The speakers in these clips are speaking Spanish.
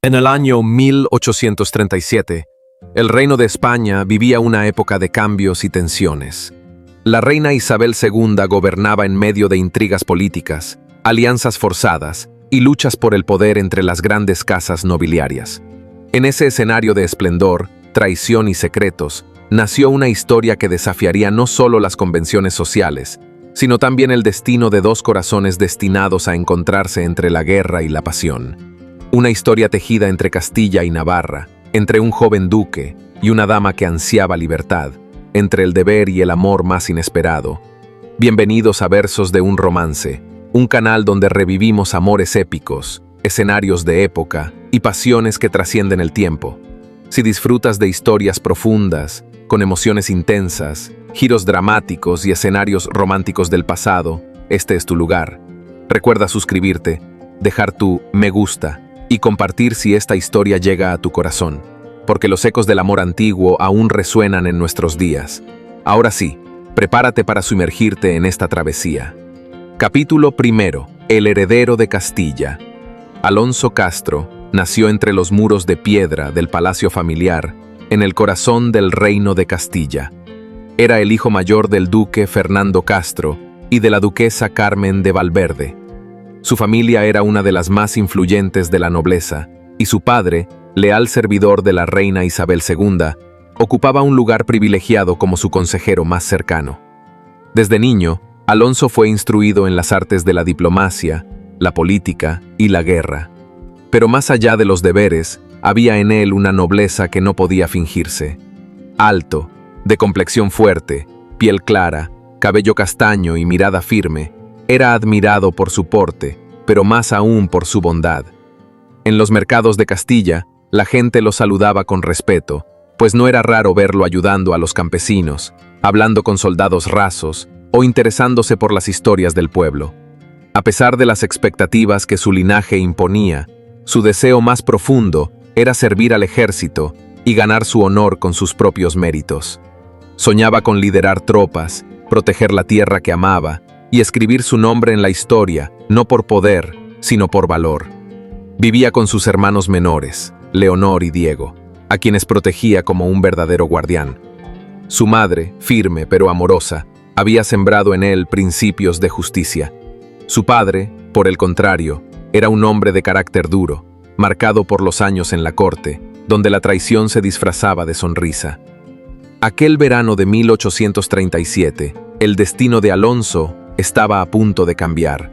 En el año 1837, el Reino de España vivía una época de cambios y tensiones. La reina Isabel II gobernaba en medio de intrigas políticas, alianzas forzadas y luchas por el poder entre las grandes casas nobiliarias. En ese escenario de esplendor, traición y secretos, nació una historia que desafiaría no solo las convenciones sociales, sino también el destino de dos corazones destinados a encontrarse entre la guerra y la pasión. Una historia tejida entre Castilla y Navarra, entre un joven duque y una dama que ansiaba libertad, entre el deber y el amor más inesperado. Bienvenidos a Versos de un Romance, un canal donde revivimos amores épicos, escenarios de época y pasiones que trascienden el tiempo. Si disfrutas de historias profundas, con emociones intensas, giros dramáticos y escenarios románticos del pasado, este es tu lugar. Recuerda suscribirte, dejar tu me gusta y compartir si esta historia llega a tu corazón, porque los ecos del amor antiguo aún resuenan en nuestros días. Ahora sí, prepárate para sumergirte en esta travesía. Capítulo 1. El heredero de Castilla. Alonso Castro nació entre los muros de piedra del palacio familiar, en el corazón del reino de Castilla. Era el hijo mayor del duque Fernando Castro y de la duquesa Carmen de Valverde. Su familia era una de las más influyentes de la nobleza, y su padre, leal servidor de la reina Isabel II, ocupaba un lugar privilegiado como su consejero más cercano. Desde niño, Alonso fue instruido en las artes de la diplomacia, la política y la guerra. Pero más allá de los deberes, había en él una nobleza que no podía fingirse. Alto, de complexión fuerte, piel clara, cabello castaño y mirada firme, era admirado por su porte, pero más aún por su bondad. En los mercados de Castilla, la gente lo saludaba con respeto, pues no era raro verlo ayudando a los campesinos, hablando con soldados rasos o interesándose por las historias del pueblo. A pesar de las expectativas que su linaje imponía, su deseo más profundo era servir al ejército y ganar su honor con sus propios méritos. Soñaba con liderar tropas, proteger la tierra que amaba y escribir su nombre en la historia, no por poder, sino por valor. Vivía con sus hermanos menores, Leonor y Diego, a quienes protegía como un verdadero guardián. Su madre, firme pero amorosa, había sembrado en él principios de justicia. Su padre, por el contrario, era un hombre de carácter duro, marcado por los años en la corte, donde la traición se disfrazaba de sonrisa. Aquel verano de 1837, el destino de Alonso estaba a punto de cambiar.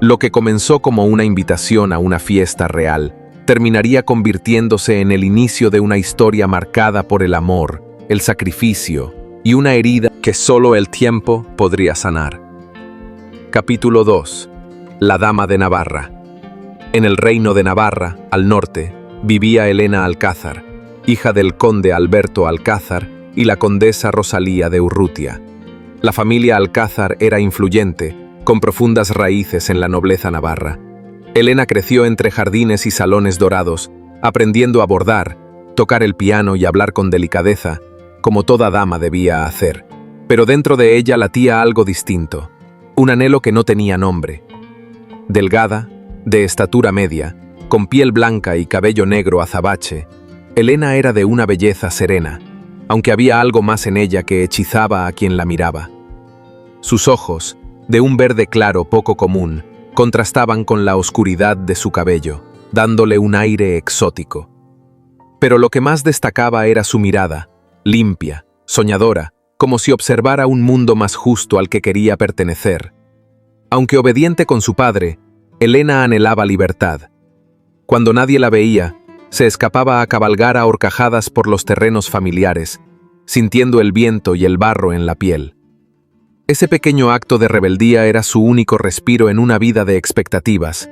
Lo que comenzó como una invitación a una fiesta real, terminaría convirtiéndose en el inicio de una historia marcada por el amor, el sacrificio y una herida que solo el tiempo podría sanar. Capítulo 2. La Dama de Navarra. En el reino de Navarra, al norte, vivía Elena Alcázar, hija del conde Alberto Alcázar y la condesa Rosalía de Urrutia. La familia Alcázar era influyente, con profundas raíces en la nobleza navarra. Elena creció entre jardines y salones dorados, aprendiendo a bordar, tocar el piano y hablar con delicadeza, como toda dama debía hacer. Pero dentro de ella latía algo distinto, un anhelo que no tenía nombre. Delgada, de estatura media, con piel blanca y cabello negro azabache, Elena era de una belleza serena, aunque había algo más en ella que hechizaba a quien la miraba. Sus ojos, de un verde claro poco común, contrastaban con la oscuridad de su cabello, dándole un aire exótico. Pero lo que más destacaba era su mirada, limpia, soñadora, como si observara un mundo más justo al que quería pertenecer. Aunque obediente con su padre, Elena anhelaba libertad. Cuando nadie la veía, se escapaba a cabalgar a horcajadas por los terrenos familiares, sintiendo el viento y el barro en la piel. Ese pequeño acto de rebeldía era su único respiro en una vida de expectativas.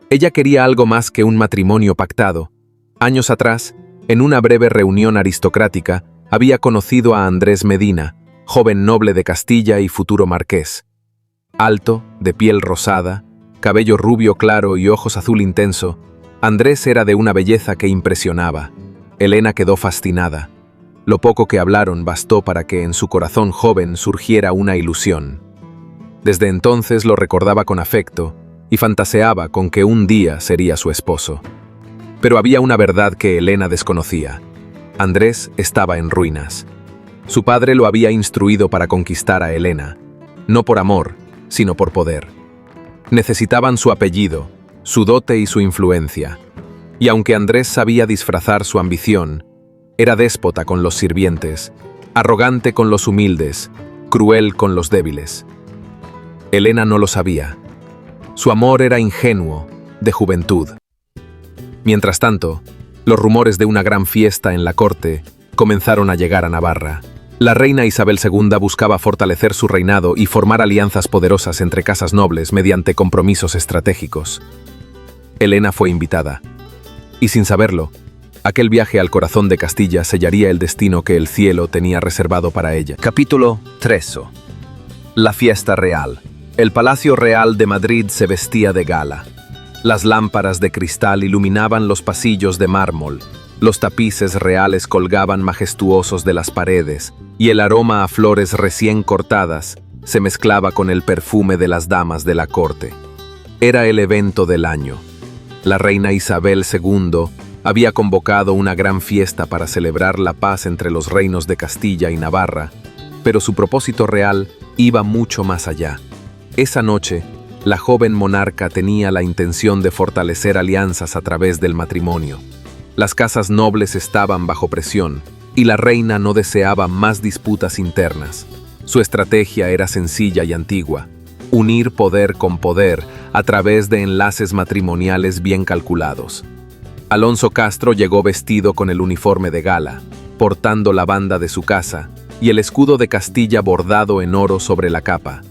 Ella quería algo más que un matrimonio pactado. Años atrás, en una breve reunión aristocrática, había conocido a Andrés Medina, joven noble de Castilla y futuro marqués. Alto, de piel rosada, cabello rubio claro y ojos azul intenso, Andrés era de una belleza que impresionaba. Elena quedó fascinada. Lo poco que hablaron bastó para que en su corazón joven surgiera una ilusión. Desde entonces lo recordaba con afecto y fantaseaba con que un día sería su esposo. Pero había una verdad que Elena desconocía. Andrés estaba en ruinas. Su padre lo había instruido para conquistar a Elena, no por amor, sino por poder. Necesitaban su apellido, su dote y su influencia. Y aunque Andrés sabía disfrazar su ambición, era déspota con los sirvientes, arrogante con los humildes, cruel con los débiles. Elena no lo sabía. Su amor era ingenuo, de juventud. Mientras tanto, los rumores de una gran fiesta en la corte comenzaron a llegar a Navarra. La reina Isabel II buscaba fortalecer su reinado y formar alianzas poderosas entre casas nobles mediante compromisos estratégicos. Elena fue invitada. Y sin saberlo, aquel viaje al corazón de Castilla sellaría el destino que el cielo tenía reservado para ella. Capítulo 3. La fiesta real. El Palacio Real de Madrid se vestía de gala. Las lámparas de cristal iluminaban los pasillos de mármol, los tapices reales colgaban majestuosos de las paredes, y el aroma a flores recién cortadas se mezclaba con el perfume de las damas de la corte. Era el evento del año. La reina Isabel II había convocado una gran fiesta para celebrar la paz entre los reinos de Castilla y Navarra, pero su propósito real iba mucho más allá. Esa noche, la joven monarca tenía la intención de fortalecer alianzas a través del matrimonio. Las casas nobles estaban bajo presión, y la reina no deseaba más disputas internas. Su estrategia era sencilla y antigua: unir poder con poder a través de enlaces matrimoniales bien calculados. Alonso Castro llegó vestido con el uniforme de gala, portando la banda de su casa y el escudo de Castilla bordado en oro sobre la capa.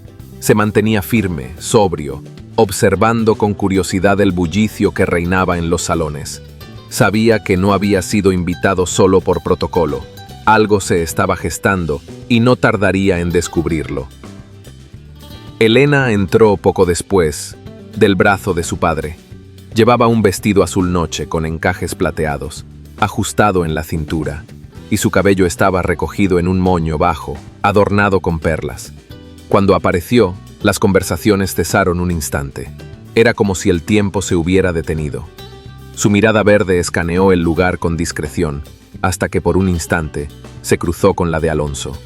Se mantenía firme, sobrio, observando con curiosidad el bullicio que reinaba en los salones. Sabía que no había sido invitado solo por protocolo. Algo se estaba gestando y no tardaría en descubrirlo. Elena entró poco después, del brazo de su padre. Llevaba un vestido azul noche con encajes plateados, ajustado en la cintura, y su cabello estaba recogido en un moño bajo, adornado con perlas. Cuando apareció, las conversaciones cesaron un instante. Era como si el tiempo se hubiera detenido. Su mirada verde escaneó el lugar con discreción, hasta que por un instante se cruzó con la de Alonso.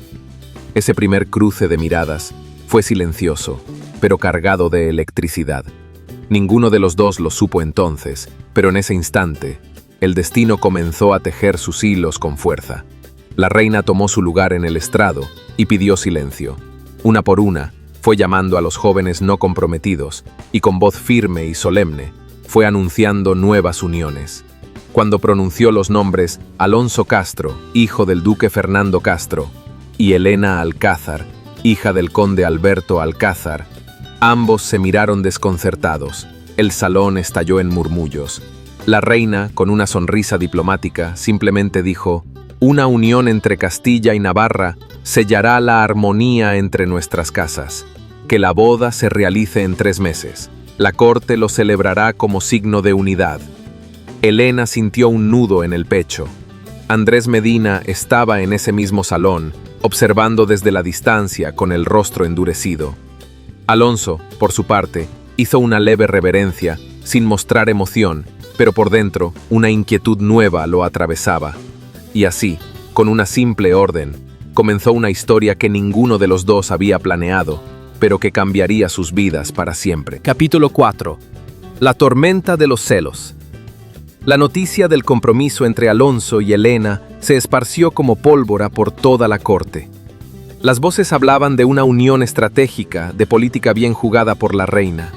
Ese primer cruce de miradas fue silencioso, pero cargado de electricidad. Ninguno de los dos lo supo entonces, pero en ese instante, el destino comenzó a tejer sus hilos con fuerza. La reina tomó su lugar en el estrado y pidió silencio. Una por una, fue llamando a los jóvenes no comprometidos y con voz firme y solemne, fue anunciando nuevas uniones. Cuando pronunció los nombres Alonso Castro, hijo del duque Fernando Castro, y Elena Alcázar, hija del conde Alberto Alcázar, ambos se miraron desconcertados. El salón estalló en murmullos. La reina, con una sonrisa diplomática, simplemente dijo: «Una unión entre Castilla y Navarra sellará la armonía entre nuestras casas. Que la boda se realice en 3 meses. La corte lo celebrará como signo de unidad». Elena sintió un nudo en el pecho. Andrés Medina estaba en ese mismo salón, observando desde la distancia con el rostro endurecido. Alonso, por su parte, hizo una leve reverencia, sin mostrar emoción, pero por dentro una inquietud nueva lo atravesaba. Y así, con una simple orden, comenzó una historia que ninguno de los dos había planeado, pero que cambiaría sus vidas para siempre. Capítulo 4. La tormenta de los celos. La noticia del compromiso entre Alonso y Elena se esparció como pólvora por toda la corte. Las voces hablaban de una unión estratégica, de política bien jugada por la reina.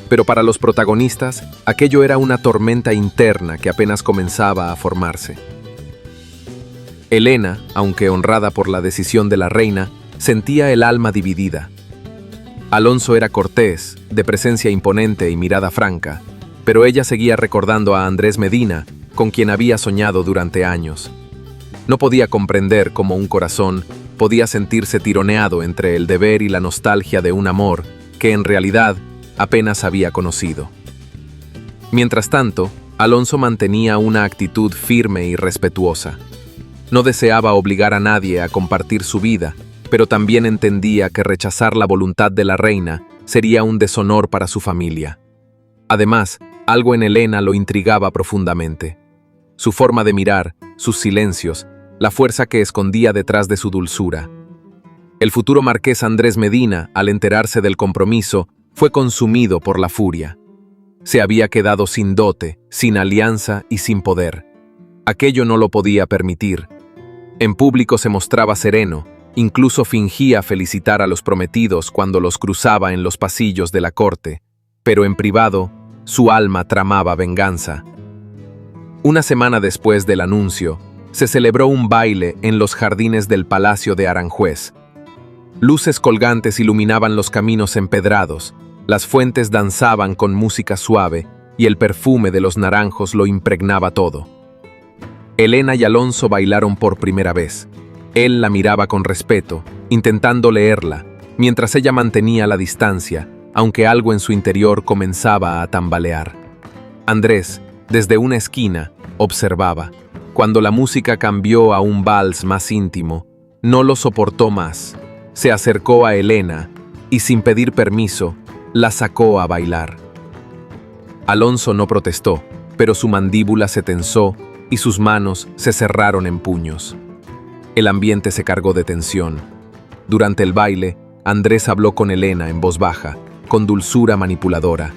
Pero para los protagonistas, aquello era una tormenta interna que apenas comenzaba a formarse. Elena, aunque honrada por la decisión de la reina, sentía el alma dividida. Alonso era cortés, de presencia imponente y mirada franca, pero ella seguía recordando a Andrés Medina, con quien había soñado durante años. No podía comprender cómo un corazón podía sentirse tironeado entre el deber y la nostalgia de un amor que en realidad apenas había conocido. Mientras tanto, Alonso mantenía una actitud firme y respetuosa. No deseaba obligar a nadie a compartir su vida, pero también entendía que rechazar la voluntad de la reina sería un deshonor para su familia. Además, Algo en Elena lo intrigaba profundamente. Su forma de mirar, sus silencios, la fuerza que escondía detrás de su dulzura. El futuro marqués Andrés Medina, al enterarse del compromiso, fue consumido por la furia. Se había quedado sin dote, sin alianza y sin poder. Aquello no lo podía permitir. En público se mostraba sereno, incluso fingía felicitar a los prometidos cuando los cruzaba en los pasillos de la corte, pero en privado, su alma tramaba venganza. Una semana después del anuncio, se celebró un baile en los jardines del Palacio de Aranjuez. Luces colgantes iluminaban los caminos empedrados, las fuentes danzaban con música suave y el perfume de los naranjos lo impregnaba todo. Elena y Alonso bailaron por primera vez. Él la miraba con respeto, intentando leerla, mientras ella mantenía la distancia, aunque algo en su interior comenzaba a tambalear. Andrés, desde una esquina, observaba. Cuando la música cambió a un vals más íntimo, no lo soportó más. Se acercó a Elena y, sin pedir permiso, la sacó a bailar. Alonso no protestó, pero su mandíbula se tensó y sus manos se cerraron en puños. El ambiente se cargó de tensión. Durante el baile, Andrés habló con Elena en voz baja, con dulzura manipuladora.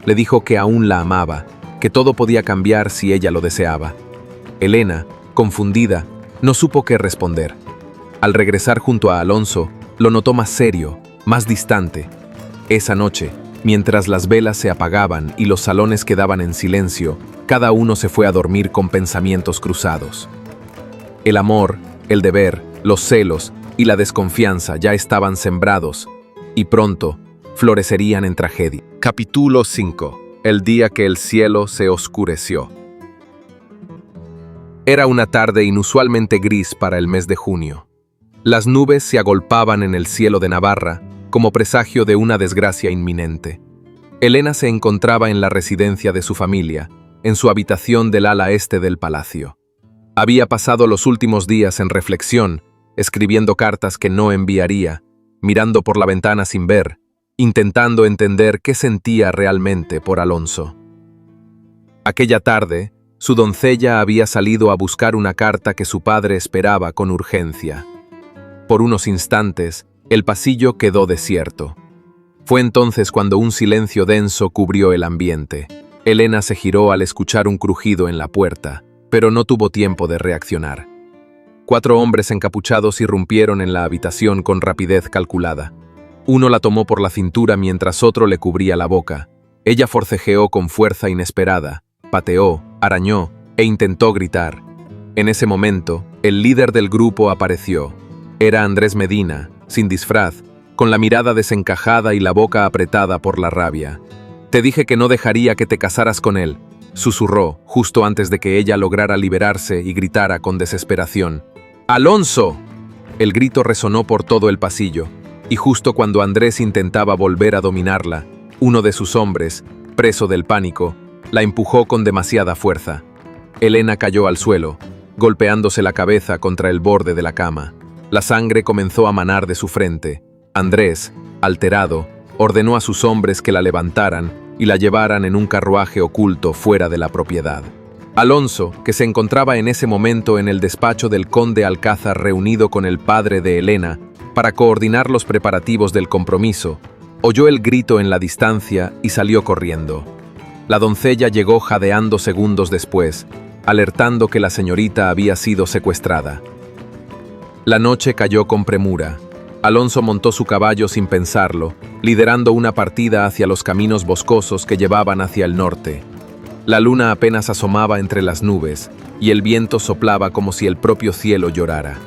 Le dijo que aún la amaba, que todo podía cambiar si ella lo deseaba. Elena, confundida, no supo qué responder. Al regresar junto a Alonso, lo notó más serio, más distante. Esa noche, mientras las velas se apagaban y los salones quedaban en silencio, cada uno se fue a dormir con pensamientos cruzados. El amor, el deber, los celos y la desconfianza ya estaban sembrados, y pronto florecerían en tragedia. Capítulo 5. El día que el cielo se oscureció. Era una tarde inusualmente gris para el mes de junio. Las nubes se agolpaban en el cielo de Navarra, como presagio de una desgracia inminente. Elena se encontraba en la residencia de su familia, en su habitación del ala este del palacio. Había pasado los últimos días en reflexión, escribiendo cartas que no enviaría, mirando por la ventana sin ver, intentando entender qué sentía realmente por Alonso. Aquella tarde, su doncella había salido a buscar una carta que su padre esperaba con urgencia. Por unos instantes, el pasillo quedó desierto. Fue entonces cuando un silencio denso cubrió el ambiente. Elena se giró al escuchar un crujido en la puerta, pero no tuvo tiempo de reaccionar. 4 hombres encapuchados irrumpieron en la habitación con rapidez calculada. Uno la tomó por la cintura mientras otro le cubría la boca. Ella forcejeó con fuerza inesperada, pateó, arañó e intentó gritar. En ese momento, el líder del grupo apareció. Era Andrés Medina, sin disfraz, con la mirada desencajada y la boca apretada por la rabia. «Te dije que no dejaría que te casaras con él», susurró, justo antes de que ella lograra liberarse y gritara con desesperación. «¡Alonso!». El grito resonó por todo el pasillo, y justo cuando Andrés intentaba volver a dominarla, uno de sus hombres, preso del pánico, la empujó con demasiada fuerza. Elena cayó al suelo, golpeándose la cabeza contra el borde de la cama. La sangre comenzó a manar de su frente. Andrés, alterado, ordenó a sus hombres que la levantaran y la llevaran en un carruaje oculto fuera de la propiedad. Alonso, que se encontraba en ese momento en el despacho del conde Alcázar reunido con el padre de Elena para coordinar los preparativos del compromiso, oyó el grito en la distancia y salió corriendo. La doncella llegó jadeando segundos después, alertando que la señorita había sido secuestrada. La noche cayó con premura. Alonso montó su caballo sin pensarlo, liderando una partida hacia los caminos boscosos que llevaban hacia el norte. La luna apenas asomaba entre las nubes, y el viento soplaba como si el propio cielo llorara.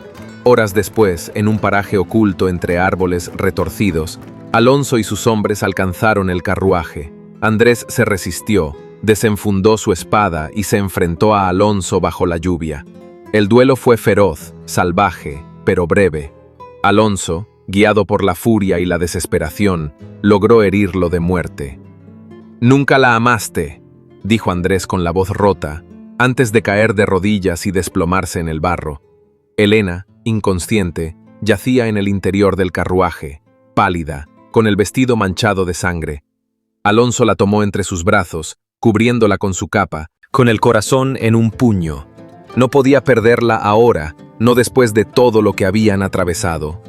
Horas después, en un paraje oculto entre árboles retorcidos, Alonso y sus hombres alcanzaron el carruaje. Andrés se resistió, desenfundó su espada y se enfrentó a Alonso bajo la lluvia. El duelo fue feroz, salvaje, pero breve. Alonso, guiado por la furia y la desesperación, logró herirlo de muerte. «Nunca la amaste», dijo Andrés con la voz rota, antes de caer de rodillas y desplomarse en el barro. Elena, inconsciente, yacía en el interior del carruaje, pálida, con el vestido manchado de sangre. Alonso la tomó entre sus brazos, cubriéndola con su capa, con el corazón en un puño. No podía perderla ahora, no después de todo lo que habían atravesado.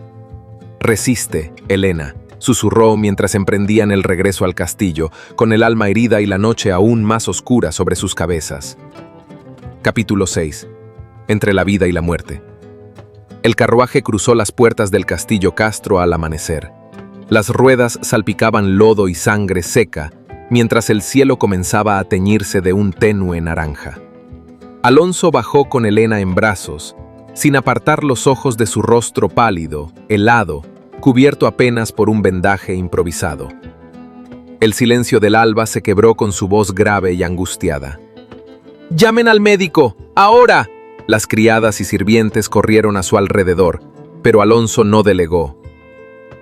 «Resiste, Helena», susurró mientras emprendían el regreso al castillo, con el alma herida y la noche aún más oscura sobre sus cabezas. Capítulo 6. Entre la vida y la muerte. El carruaje cruzó las puertas del castillo Castro al amanecer. Las ruedas salpicaban lodo y sangre seca, mientras el cielo comenzaba a teñirse de un tenue naranja. Alonso bajó con Helena en brazos, sin apartar los ojos de su rostro pálido, helado, cubierto apenas por un vendaje improvisado. El silencio del alba se quebró con su voz grave y angustiada. «¡Llamen al médico! ¡Ahora!». Las criadas y sirvientes corrieron a su alrededor, pero Alonso no delegó.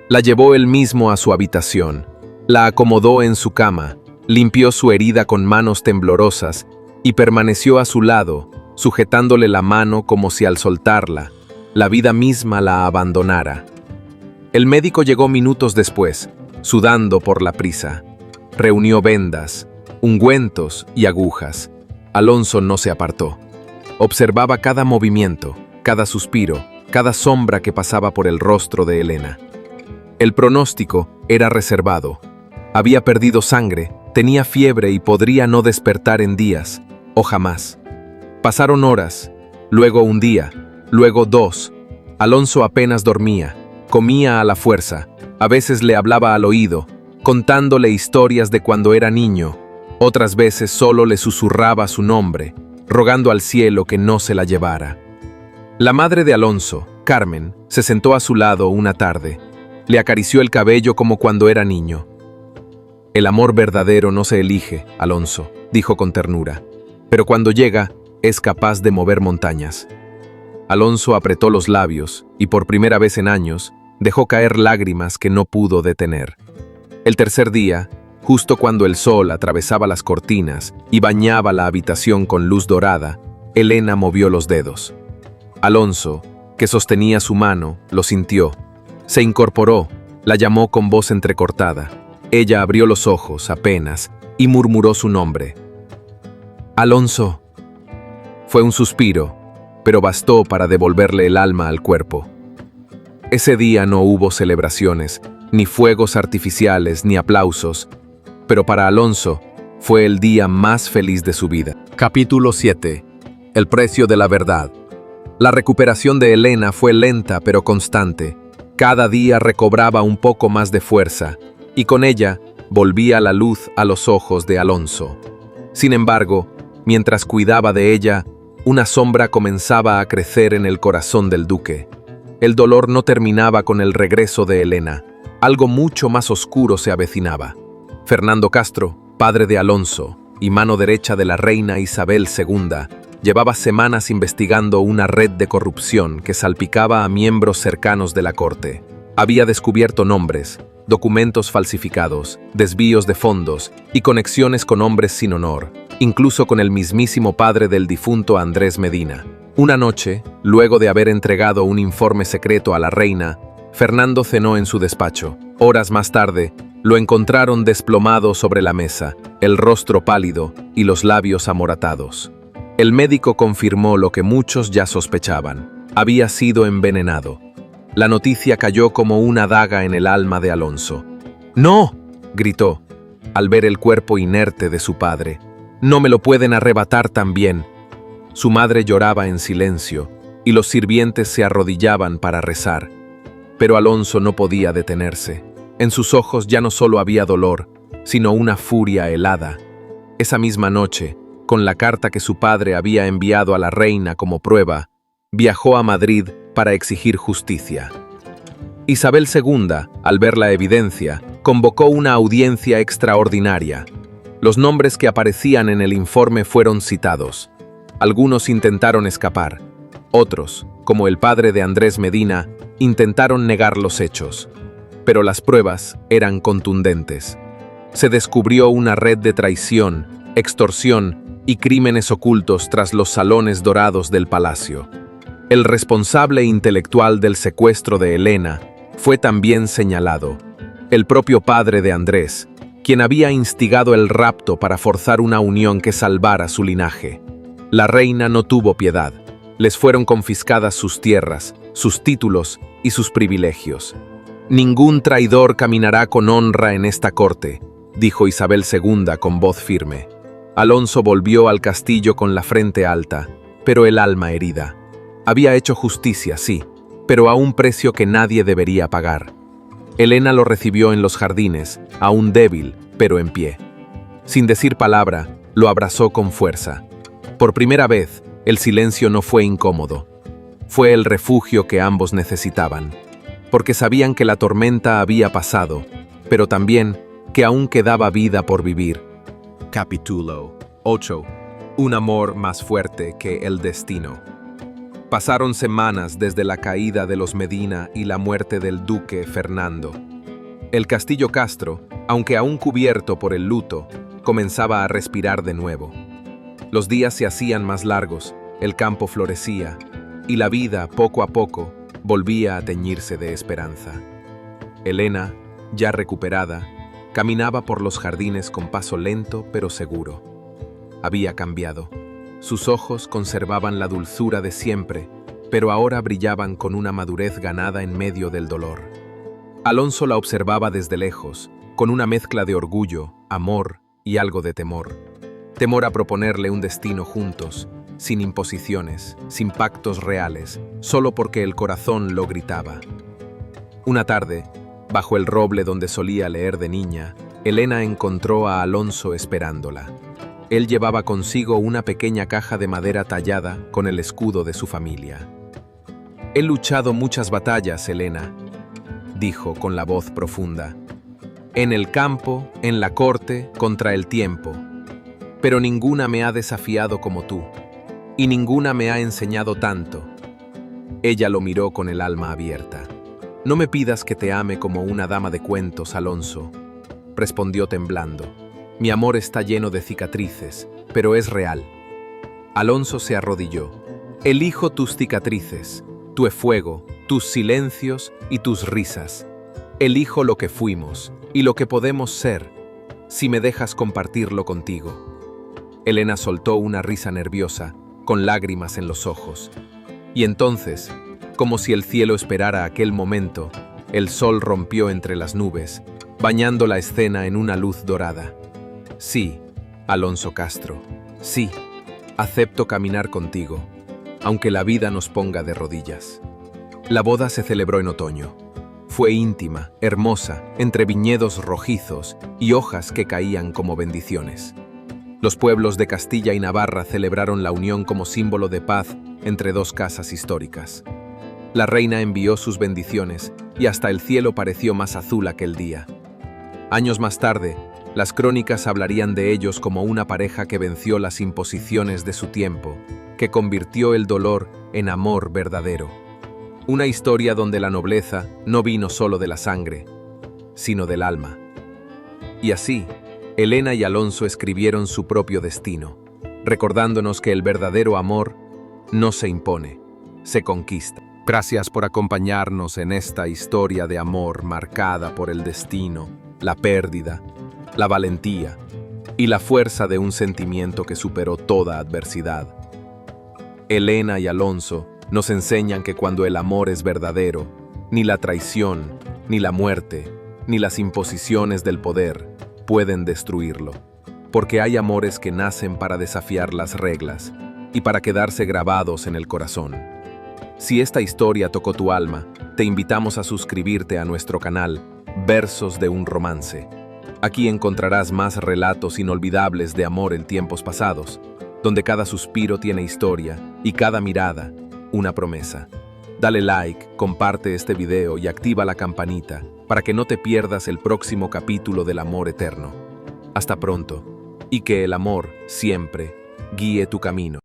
La llevó él mismo a su habitación, la acomodó en su cama, limpió su herida con manos temblorosas y permaneció a su lado, sujetándole la mano como si al soltarla, la vida misma la abandonara. El médico llegó minutos después, sudando por la prisa. Reunió vendas, ungüentos y agujas. Alonso no se apartó. Observaba cada movimiento, cada suspiro, cada sombra que pasaba por el rostro de Helena. El pronóstico era reservado. Había perdido sangre, tenía fiebre y podría no despertar en días, o jamás. Pasaron horas, luego un día, luego 2. Alonso apenas dormía, comía a la fuerza, a veces le hablaba al oído, contándole historias de cuando era niño, otras veces solo le susurraba su nombre, rogando al cielo que no se la llevara. La madre de Alonso, Carmen, se sentó a su lado una tarde. Le acarició el cabello como cuando era niño. «El amor verdadero no se elige, Alonso», dijo con ternura, «pero cuando llega, es capaz de mover montañas». Alonso apretó los labios y por primera vez en años dejó caer lágrimas que no pudo detener. El tercer día, justo cuando el sol atravesaba las cortinas y bañaba la habitación con luz dorada, Helena movió los dedos. Alonso, que sostenía su mano, lo sintió. Se incorporó, la llamó con voz entrecortada. Ella abrió los ojos apenas y murmuró su nombre. «Alonso». Fue un suspiro, pero bastó para devolverle el alma al cuerpo. Ese día no hubo celebraciones, ni fuegos artificiales, ni aplausos, pero para Alonso fue el día más feliz de su vida. Capítulo 7. El precio de la verdad. La recuperación de Helena fue lenta pero constante. Cada día recobraba un poco más de fuerza, y con ella volvía la luz a los ojos de Alonso. Sin embargo, mientras cuidaba de ella, una sombra comenzaba a crecer en el corazón del duque. El dolor no terminaba con el regreso de Helena. Algo mucho más oscuro se avecinaba. Fernando Castro, padre de Alonso y mano derecha de la reina Isabel II, llevaba semanas investigando una red de corrupción que salpicaba a miembros cercanos de la corte. Había descubierto nombres, documentos falsificados, desvíos de fondos y conexiones con hombres sin honor, incluso con el mismísimo padre del difunto Andrés Medina. Una noche, luego de haber entregado un informe secreto a la reina, Fernando cenó en su despacho. Horas más tarde, lo encontraron desplomado sobre la mesa, el rostro pálido y los labios amoratados. El médico confirmó lo que muchos ya sospechaban. Había sido envenenado. La noticia cayó como una daga en el alma de Alonso. «¡No!», gritó, al ver el cuerpo inerte de su padre. «¡No me lo pueden arrebatar también!». Su madre lloraba en silencio, y los sirvientes se arrodillaban para rezar. Pero Alonso no podía detenerse. En sus ojos ya no solo había dolor, sino una furia helada. Esa misma noche, con la carta que su padre había enviado a la reina como prueba, viajó a Madrid para exigir justicia. Isabel II, al ver la evidencia, convocó una audiencia extraordinaria. Los nombres que aparecían en el informe fueron citados. Algunos intentaron escapar. Otros, como el padre de Andrés Medina, intentaron negar los hechos. Pero las pruebas eran contundentes. Se descubrió una red de traición, extorsión y crímenes ocultos tras los salones dorados del palacio. El responsable intelectual del secuestro de Helena fue también señalado. El propio padre de Andrés, quien había instigado el rapto para forzar una unión que salvara su linaje. La reina no tuvo piedad. Les fueron confiscadas sus tierras, sus títulos y sus privilegios. «Ningún traidor caminará con honra en esta corte», dijo Isabel II con voz firme. Alonso volvió al castillo con la frente alta, pero el alma herida. Había hecho justicia, sí, pero a un precio que nadie debería pagar. Helena lo recibió en los jardines, aún débil, pero en pie. Sin decir palabra, lo abrazó con fuerza. Por primera vez, el silencio no fue incómodo. Fue el refugio que ambos necesitaban, porque sabían que la tormenta había pasado, pero también que aún quedaba vida por vivir. Capítulo 8. Un amor más fuerte que el destino. Pasaron semanas desde la caída de los Medina y la muerte del duque Fernando. El castillo Castro, aunque aún cubierto por el luto, comenzaba a respirar de nuevo. Los días se hacían más largos, el campo florecía, y la vida, poco a poco, volvía a teñirse de esperanza. Helena, ya recuperada, caminaba por los jardines con paso lento pero seguro. Había cambiado. Sus ojos conservaban la dulzura de siempre, pero ahora brillaban con una madurez ganada en medio del dolor. Alonso la observaba desde lejos, con una mezcla de orgullo, amor y algo de temor. Temor a proponerle un destino juntos, sin imposiciones, sin pactos reales, solo porque el corazón lo gritaba. Una tarde, bajo el roble donde solía leer de niña, Helena encontró a Alonso esperándola. Él llevaba consigo una pequeña caja de madera tallada con el escudo de su familia. «He luchado muchas batallas, Helena», dijo con la voz profunda. «En el campo, en la corte, contra el tiempo. Pero ninguna me ha desafiado como tú, y ninguna me ha enseñado tanto». Ella lo miró con el alma abierta. «No me pidas que te ame como una dama de cuentos, Alonso», respondió temblando. «Mi amor está lleno de cicatrices, pero es real». Alonso se arrodilló. «Elijo tus cicatrices, tu fuego, tus silencios y tus risas. Elijo lo que fuimos y lo que podemos ser, si me dejas compartirlo contigo». Helena soltó una risa nerviosa, con lágrimas en los ojos. Y entonces, como si el cielo esperara aquel momento, el sol rompió entre las nubes, bañando la escena en una luz dorada. «Sí, Alonso Castro, sí, acepto caminar contigo, aunque la vida nos ponga de rodillas». La boda se celebró en otoño. Fue íntima, hermosa, entre viñedos rojizos y hojas que caían como bendiciones. Los pueblos de Castilla y Navarra celebraron la unión como símbolo de paz entre dos casas históricas. La reina envió sus bendiciones y hasta el cielo pareció más azul aquel día. Años más tarde, las crónicas hablarían de ellos como una pareja que venció las imposiciones de su tiempo, que convirtió el dolor en amor verdadero. Una historia donde la nobleza no vino solo de la sangre, sino del alma. Y así, Helena y Alonso escribieron su propio destino, recordándonos que el verdadero amor no se impone, se conquista. Gracias por acompañarnos en esta historia de amor marcada por el destino, la pérdida, la valentía y la fuerza de un sentimiento que superó toda adversidad. Helena y Alonso nos enseñan que cuando el amor es verdadero, ni la traición, ni la muerte, ni las imposiciones del poder pueden destruirlo. Porque hay amores que nacen para desafiar las reglas y para quedarse grabados en el corazón. Si esta historia tocó tu alma, te invitamos a suscribirte a nuestro canal Versos de un Romance. Aquí encontrarás más relatos inolvidables de amor en tiempos pasados, donde cada suspiro tiene historia y cada mirada una promesa. Dale like, comparte este video y activa la campanita para que no te pierdas el próximo capítulo del amor eterno. Hasta pronto, y que el amor siempre guíe tu camino.